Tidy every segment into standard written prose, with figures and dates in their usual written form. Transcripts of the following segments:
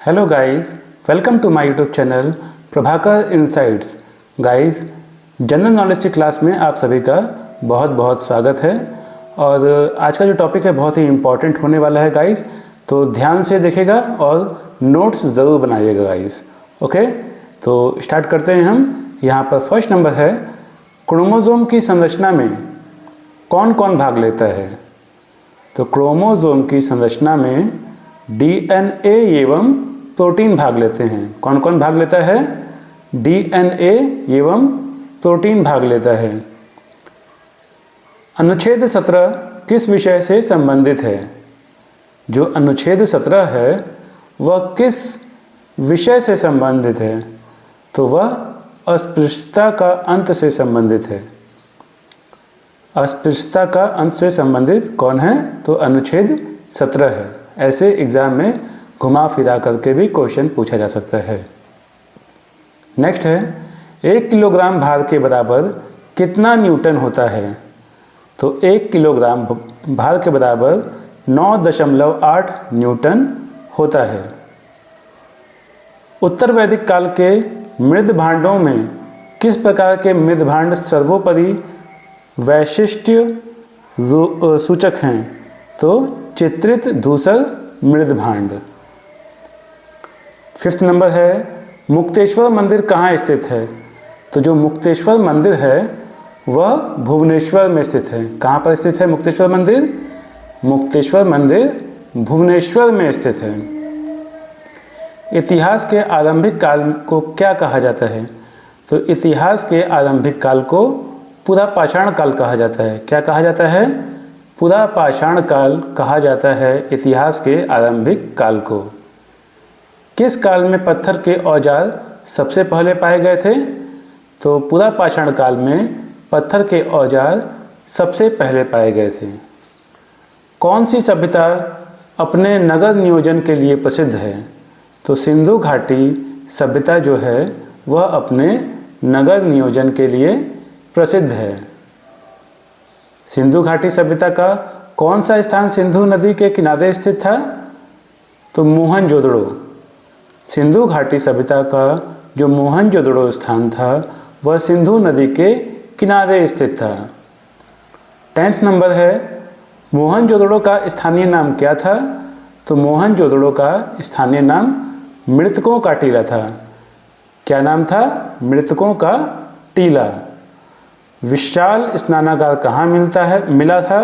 Hello guys, welcome to my YouTube channel Prabhakar insights. Guys, general knowledge की class में आप सभी का बहुत बहुत स्वागत है। और आज का जो टॉपिक है बहुत ही इम्पोर्टेंट होने वाला है गाइस, तो ध्यान से देखिएगा और नोट्स ज़रूर बनाइएगा गाइस। ओके, तो स्टार्ट करते हैं हम। यहाँ पर फर्स्ट नंबर है, क्रोमोसोम की संरचना में कौन कौन भाग लेता है। तो क्रोमोसोम की संरचना में डीएनए एवं प्रोटीन भाग लेते हैं। कौन कौन भाग लेता है? डीएनए एवं प्रोटीन भाग लेता है। अनुच्छेद 17 किस विषय से संबंधित है? जो अनुच्छेद 17 है वह किस विषय से संबंधित है? तो वह अस्पृश्यता का अंत से संबंधित है। अस्पृश्यता का अंत से संबंधित कौन है? तो अनुच्छेद 17 है। ऐसे एग्जाम में घुमा फिरा करके भी क्वेश्चन पूछा जा सकता है। नेक्स्ट है, 1 किलोग्राम भार के बराबर कितना न्यूटन होता है? तो 1 किलोग्राम भार के बराबर 9.8 न्यूटन होता है। उत्तर वैदिक काल के मृद भांडों में किस प्रकार के मृद भांड सर्वोपरि वैशिष्ट्य सूचक हैं? तो चित्रित धूसर मृद भांड। 5th नंबर है, मुक्तेश्वर मंदिर कहाँ स्थित है? तो जो मुक्तेश्वर मंदिर है वह भुवनेश्वर में स्थित है। कहाँ पर स्थित है मुक्तेश्वर मंदिर? मुक्तेश्वर मंदिर भुवनेश्वर में स्थित है। इतिहास के आरंभिक काल को क्या कहा जाता है? तो इतिहास के आरंभिक काल को पुरा पाषाण काल कहा जाता है। क्या कहा जाता है? पुरा पाषाण काल कहा जाता है इतिहास के आरंभिक काल को। किस काल में पत्थर के औजार सबसे पहले पाए गए थे? तो पुरा पाषाण काल में पत्थर के औजार सबसे पहले पाए गए थे। कौन सी सभ्यता अपने नगर नियोजन के लिए प्रसिद्ध है? तो सिंधु घाटी सभ्यता जो है वह अपने नगर नियोजन के लिए प्रसिद्ध है। सिंधु घाटी सभ्यता का कौन सा स्थान सिंधु नदी के किनारे स्थित था? तो मोहनजोदड़ो। सिंधु घाटी सभ्यता का जो मोहनजोदड़ो स्थान था वह सिंधु नदी के किनारे स्थित था। 10th नंबर है, मोहनजोदड़ो का स्थानीय नाम क्या था? तो मोहनजोदड़ो का स्थानीय नाम मृतकों का टीला था। क्या नाम था? मृतकों का टीला। विशाल स्नानागार कहाँ मिला था?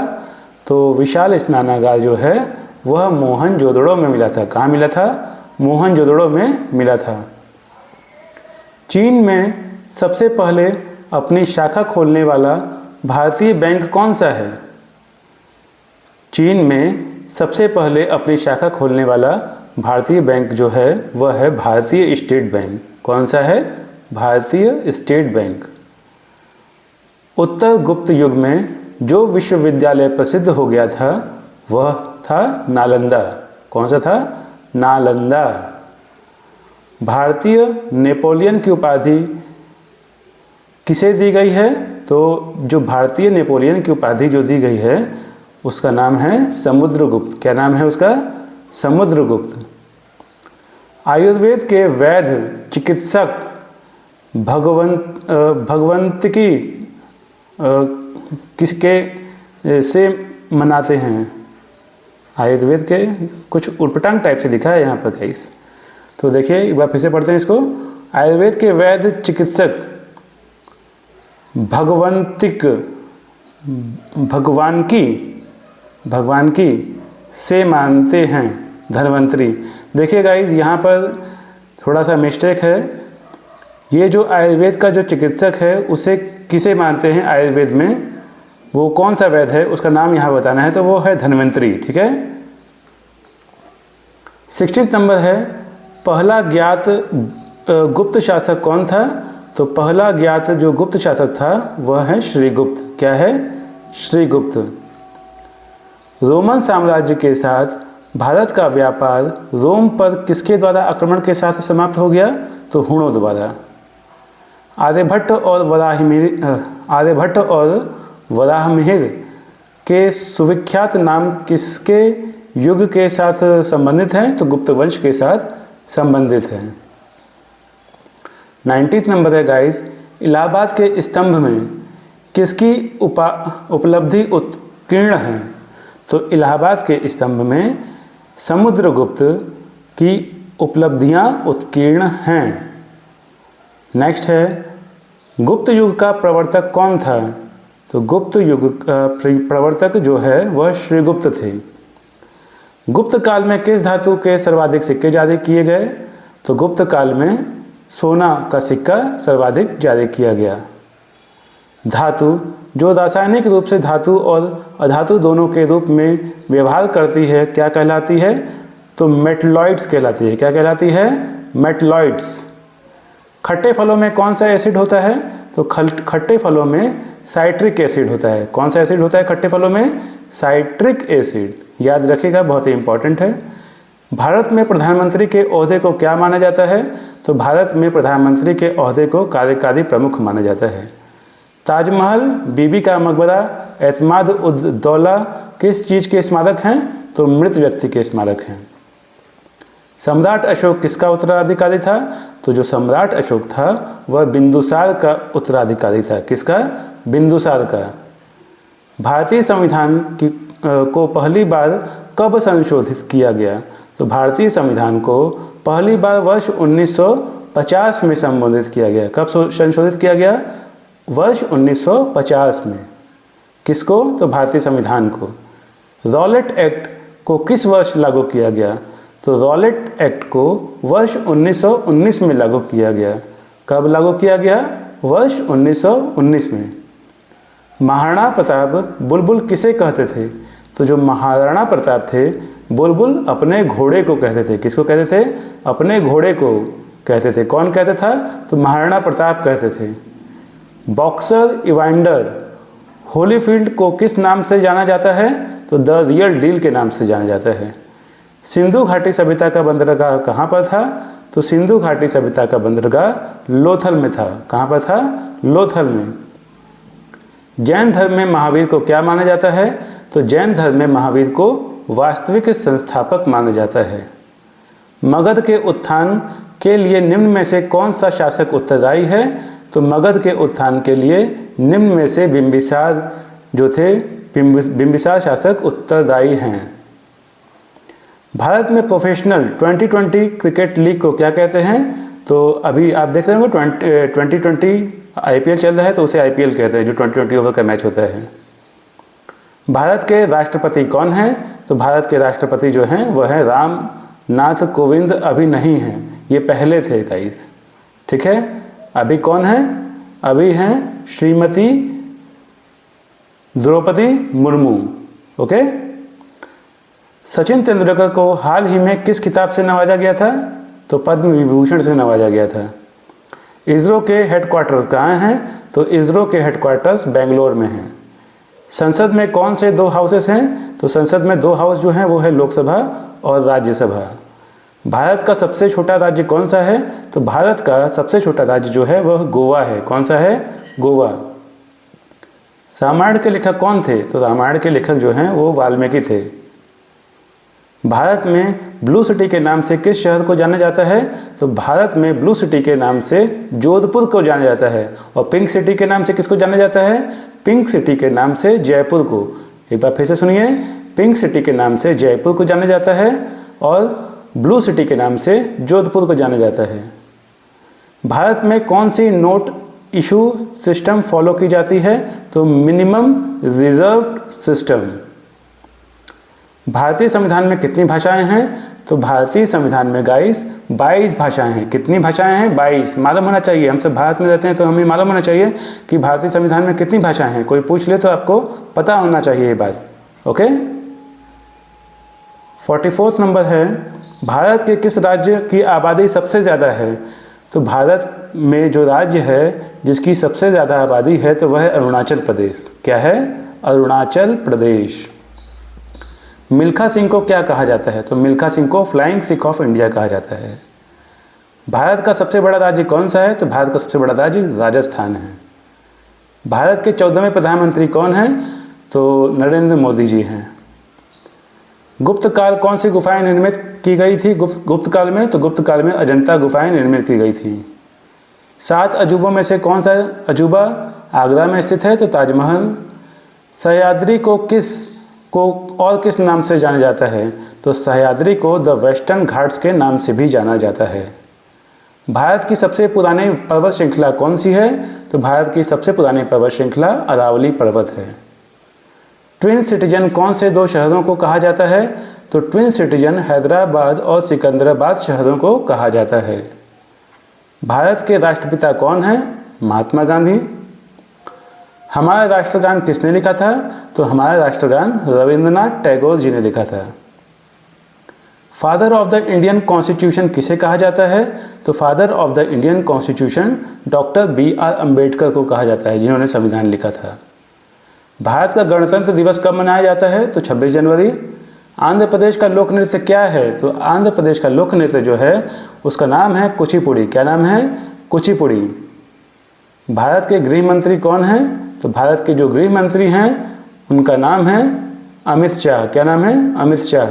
तो विशाल स्नानागार जो है वह मोहनजोदड़ो में मिला था। कहाँ मिला था? मोहनजोदड़ो में मिला था। चीन में सबसे पहले अपनी शाखा खोलने वाला भारतीय बैंक कौन सा है? चीन में सबसे पहले अपनी शाखा खोलने वाला भारतीय बैंक जो है वह है भारतीय स्टेट बैंक। कौन सा है? भारतीय स्टेट बैंक। उत्तर गुप्त युग में जो विश्वविद्यालय प्रसिद्ध हो गया था वह था नालंदा। कौन सा था? नालंदा। भारतीय नेपोलियन की उपाधि किसे दी गई है? तो जो भारतीय नेपोलियन की उपाधि जो दी गई है उसका नाम है समुद्रगुप्त। क्या नाम है उसका? समुद्रगुप्त। आयुर्वेद के वैद्य चिकित्सक भगवंतिकी किसके से मनाते हैं? आयुर्वेद के कुछ उटपटांग टाइप से लिखा है यहाँ पर गाइस, तो देखिए एक बार फिर से पढ़ते हैं इसको। आयुर्वेद के वैद्य चिकित्सक भगवान की से मानते हैं धन्वंतरी। देखिए गाइस, यहाँ पर थोड़ा सा मिस्टेक है। ये जो आयुर्वेद का जो चिकित्सक है उसे किसे मानते हैं आयुर्वेद में? वो कौन सा वैद्य है उसका नाम यहाँ बताना है, तो वो है धन्वंतरी। ठीक है। 16th नंबर है, पहला ज्ञात गुप्त शासक कौन था? तो पहला ज्ञात जो गुप्त शासक था वह है श्रीगुप्त। क्या है? श्रीगुप्त। रोमन साम्राज्य के साथ भारत का व्यापार रोम पर किसके द्वारा आक्रमण के साथ समाप्त हो गया? तो हुणों द्वारा। आर्यभट्ट और वराहमिहिर के सुविख्यात नाम किसके युग के साथ संबंधित हैं? तो गुप्त वंश के साथ संबंधित है। 90th नंबर है गाइस, इलाहाबाद के स्तंभ में किसकी उपलब्धि उत्कीर्ण है? तो इलाहाबाद के स्तंभ में समुद्रगुप्त की उपलब्धियां उत्कीर्ण हैं। नेक्स्ट है, गुप्त युग का प्रवर्तक कौन था? तो गुप्त युग का प्रवर्तक जो है वह श्रीगुप्त थे। गुप्त काल में किस धातु के सर्वाधिक सिक्के जारी किए गए? तो गुप्त काल में सोना का सिक्का सर्वाधिक जारी किया गया। धातु जो रासायनिक रूप से धातु और अधातु दोनों के रूप में व्यवहार करती है क्या कहलाती है? तो मेटलॉइड्स कहलाती है। क्या कहलाती है? मेटलॉइड्स। खट्टे फलों में कौन सा एसिड होता है? तो खट्टे फलों में साइट्रिक एसिड होता है। कौन सा एसिड होता है खट्टे फलों में? Citric acid. याद रखिएगा, बहुत ही इंपॉर्टेंट है। भारत में प्रधानमंत्री के ओहदे को क्या माना जाता है? तो भारत में प्रधानमंत्री के ओहदे को कार्यकारी प्रमुख माना जाता है। ताजमहल, बीबी का मकबरा, एतमाद उद दौला किस चीज़ के स्मारक हैं? तो मृत व्यक्ति के स्मारक हैं। सम्राट अशोक किसका उत्तराधिकारी था? तो जो सम्राट अशोक था वह बिंदुसार का उत्तराधिकारी था। किसका? बिंदुसार का। भारतीय संविधान को पहली बार कब संशोधित किया गया? तो भारतीय संविधान को पहली बार वर्ष 1950 में संबोधित किया गया। कब संशोधित किया गया? वर्ष 1950 में। किसको? तो भारतीय संविधान को। रॉलेट एक्ट को किस वर्ष लागू किया गया? तो रॉलेट एक्ट को वर्ष 1919 में लागू किया गया। कब लागू किया गया? वर्ष 1919 में। महाराणा प्रताप बुलबुल किसे कहते थे? तो जो महाराणा प्रताप थे बुलबुल अपने घोड़े को कहते थे। किसको कहते थे? अपने घोड़े को कहते थे। कौन कहता था? तो महाराणा प्रताप कहते थे। बॉक्सर इवांडर होलीफील्ड को किस नाम से जाना जाता है? तो द रियल डील के नाम से जाना जाता है। सिंधु घाटी सभ्यता का बंदरगाह कहाँ पर था? तो सिंधु घाटी सभ्यता का बंदरगाह लोथल में था। कहाँ पर था? लोथल में। जैन धर्म में महावीर को क्या माना जाता है? तो जैन धर्म में महावीर को वास्तविक संस्थापक माना जाता है। मगध के उत्थान के लिए निम्न में से कौन सा शासक उत्तरदायी है? तो मगध के उत्थान के लिए निम्न में से बिंबिसार जो थे, बिंबिसार शासक उत्तरदायी हैं। भारत में प्रोफेशनल 2020 क्रिकेट लीग को क्या कहते हैं? तो अभी आप देख रहे होंगे 2020 IPL चल रहा है तो उसे IPL कहते हैं, जो 2020 ओवर का मैच होता है। भारत के राष्ट्रपति कौन हैं? तो भारत के राष्ट्रपति जो हैं वह हैं राम नाथ कोविंद। अभी नहीं हैं, ये पहले थे गाइस। ठीक है, अभी कौन है? अभी हैं श्रीमती द्रौपदी मुर्मू। ओके। सचिन तेंदुलकर को हाल ही में किस खिताब से नवाजा गया था? तो पद्म विभूषण से नवाजा गया था। इसरो के हेडक्वार्टर्स कहाँ हैं? तो इसरो के हेडक्वार्टर्स बेंगलोर में हैं। संसद में कौन से 2 हाउसेस हैं? तो संसद में 2 हाउस जो हैं वो है लोकसभा और राज्यसभा। भारत का सबसे छोटा राज्य कौन सा है? तो भारत का सबसे छोटा राज्य जो है वह गोवा है। कौन सा है? गोवा। रामायण के लेखक कौन थे? तो रामायण के लेखक जो हैं वो वाल्मीकि थे। भारत में ब्लू सिटी के नाम से किस शहर को जाना जाता है? तो भारत में ब्लू सिटी के नाम से जोधपुर को जाना जाता है। और पिंक सिटी के नाम से किसको जाना जाता है? पिंक सिटी के नाम से जयपुर को। एक बार फिर से सुनिए, पिंक सिटी के नाम से जयपुर को जाना जाता है और ब्लू सिटी के नाम से जोधपुर को जाना जाता है। भारत में कौन सी नोट इशू सिस्टम फॉलो की जाती है? तो मिनिमम रिजर्व सिस्टम। भारतीय संविधान में कितनी भाषाएं हैं? तो भारतीय संविधान में गाइस 22 भाषाएं हैं। कितनी भाषाएं हैं? 22। मालूम होना चाहिए, हम सब भारत में रहते हैं तो हमें मालूम होना चाहिए कि भारतीय संविधान में कितनी भाषाएं हैं। कोई पूछ ले तो आपको पता होना चाहिए ये बात। ओके। 44वां नंबर है, भारत के किस राज्य की आबादी सबसे ज़्यादा है? तो भारत में जो राज्य है जिसकी सबसे ज़्यादा आबादी है तो वह है अरुणाचल प्रदेश। क्या है? अरुणाचल प्रदेश। मिल्खा सिंह को क्या कहा जाता है? तो मिल्खा सिंह को फ्लाइंग सिख ऑफ इंडिया कहा जाता है। भारत का सबसे बड़ा राज्य कौन सा है? तो भारत का सबसे बड़ा राज्य राजस्थान है। भारत के 14वें प्रधानमंत्री कौन हैं? तो नरेंद्र मोदी जी हैं। गुप्त काल कौन सी गुफाएं निर्मित की गई थी गुप्त काल में? तो गुप्त काल में अजंता गुफाएं निर्मित की गई थी। 7 अजूबों में से कौन सा अजूबा आगरा में स्थित है? तो ताजमहल। सह्याद्री को किस नाम से जाना जाता है? तो सह्याद्री को द वेस्टर्न घाट्स के नाम से भी जाना जाता है। भारत की सबसे पुरानी पर्वत श्रृंखला कौन सी है? तो भारत की सबसे पुरानी पर्वत श्रृंखला अरावली पर्वत है। ट्विन सिटीजन कौन से 2 शहरों को कहा जाता है? तो ट्विन सिटीजन हैदराबाद और सिकंदराबाद शहरों को कहा जाता है। भारत के राष्ट्रपिता कौन है? महात्मा गांधी। हमारा राष्ट्रगान किसने लिखा था? तो हमारा राष्ट्रगान रविंद्रनाथ टैगोर जी ने लिखा था। Father of the Indian constitution किसे कहा जाता है? तो father of the Indian constitution doctor B.R. Ambedkar को कहा जाता है, जिन्होंने संविधान लिखा था। भारत का गणतंत्र दिवस कब मनाया जाता है? तो 26 जनवरी। आंध्र प्रदेश का लोक नृत्य क्या है? तो आंध्र प्रदेश का लोक नृत्य जो है उसका नाम है कुचिपुड़ी। क्या नाम है? कुचिपुड़ी। भारत के गृह मंत्री कौन है? तो भारत के जो गृह मंत्री हैं उनका नाम है अमित शाह। क्या नाम है? अमित शाह।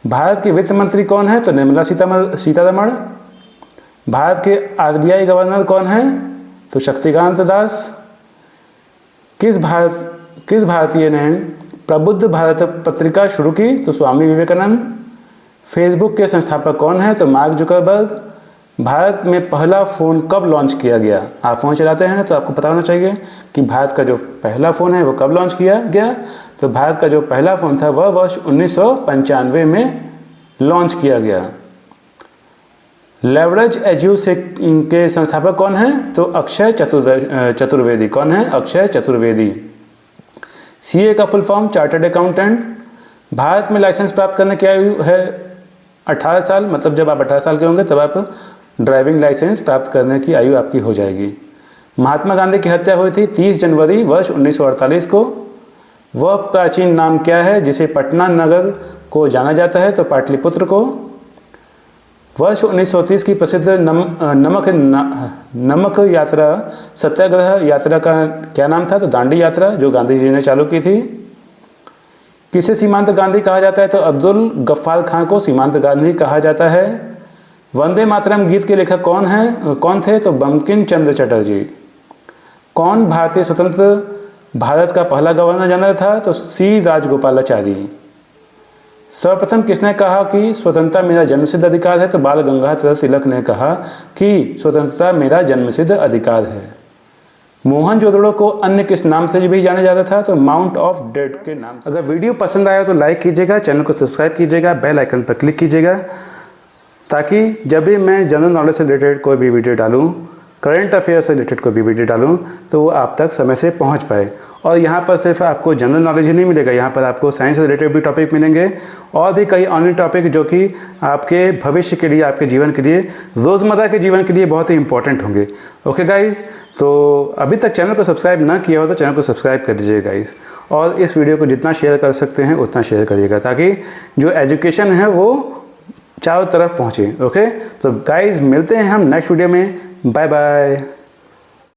भारत के वित्त मंत्री कौन है? तो निर्मला सीतारमण। भारत के RBI गवर्नर कौन है? तो शक्तिकांत दास। किस भारतीय ने प्रबुद्ध भारत पत्रिका शुरू की? तो स्वामी विवेकानंद। फेसबुक के संस्थापक कौन है? तो मार्क जुकरबर्ग। भारत में पहला फ़ोन कब लॉन्च किया गया? आप फ़ोन चलाते हैं ना, तो आपको पता होना चाहिए कि भारत का जो पहला फ़ोन है वो कब लॉन्च किया गया। तो भारत का जो पहला फ़ोन था वह वर्ष 1995 में लॉन्च किया गया। लेवरेज एज्यू के संस्थापक कौन है? तो अक्षय चतुर्वेदी। कौन है? अक्षय चतुर्वेदी। CA का full form chartered accountant. Bharat में लाइसेंस प्राप्त करने की आयु है 18 साल, मतलब जब आप 18 साल के होंगे तब आप ड्राइविंग लाइसेंस प्राप्त करने की आयु आपकी हो जाएगी। महात्मा गांधी की हत्या हुई थी 30 जनवरी वर्ष 1948 को। वह प्राचीन नाम क्या है जिसे पटना नगर को जाना जाता है? तो पाटलिपुत्र को। वर्ष 1930 की प्रसिद्ध नमक यात्रा सत्याग्रह यात्रा का क्या नाम था? तो दांडी यात्रा, जो गांधी जी ने चालू की थी। किसे सीमांत गांधी कहा जाता है? तो अब्दुल गफ्फार खां को सीमांत गांधी कहा जाता है। वंदे मातरम गीत के लेखक कौन थे? तो बंकिम चंद्र चटर्जी। कौन भारतीय स्वतंत्र भारत का पहला गवर्नर जनरल था? तो C. राजगोपालाचारी। सर्वप्रथम किसने कहा कि स्वतंत्रता मेरा जन्मसिद्ध अधिकार है? तो बाल गंगाधर तिलक ने कहा कि स्वतंत्रता मेरा जन्मसिद्ध अधिकार है। मोहनजोदड़ो को अन्य किस नाम से भी जाना जाता था? तो माउंट ऑफ डेड के नाम से। अगर वीडियो पसंद आया तो लाइक कीजिएगा, चैनल को सब्सक्राइब कीजिएगा, बेल आइकन पर क्लिक कीजिएगा, ताकि जब भी मैं जनरल नॉलेज से रिलेटेड कोई भी वीडियो डालूँ, करंट अफेयर से रिलेटेड कोई भी वीडियो डालूँ, तो वो आप तक समय से पहुँच पाए। और यहाँ पर सिर्फ आपको जनरल नॉलेज ही नहीं मिलेगा, यहाँ पर आपको साइंस से रिलेटेड भी टॉपिक मिलेंगे और भी कई अन्य टॉपिक जो कि आपके भविष्य के लिए, आपके जीवन के लिए, रोज़मर्रा के जीवन के लिए बहुत ही इंपॉर्टेंट होंगे। ओके गाइज़, तो अभी तक चैनल को सब्सक्राइब ना किया हो तो चैनल को सब्सक्राइब कर दीजिए गाइज़, और इस वीडियो को जितना शेयर कर सकते हैं उतना शेयर करिएगा, ताकि जो एजुकेशन है वो चारों तरफ पहुँचे। ओके, तो गाइज़ मिलते हैं हम नेक्स्ट वीडियो में। Bye bye.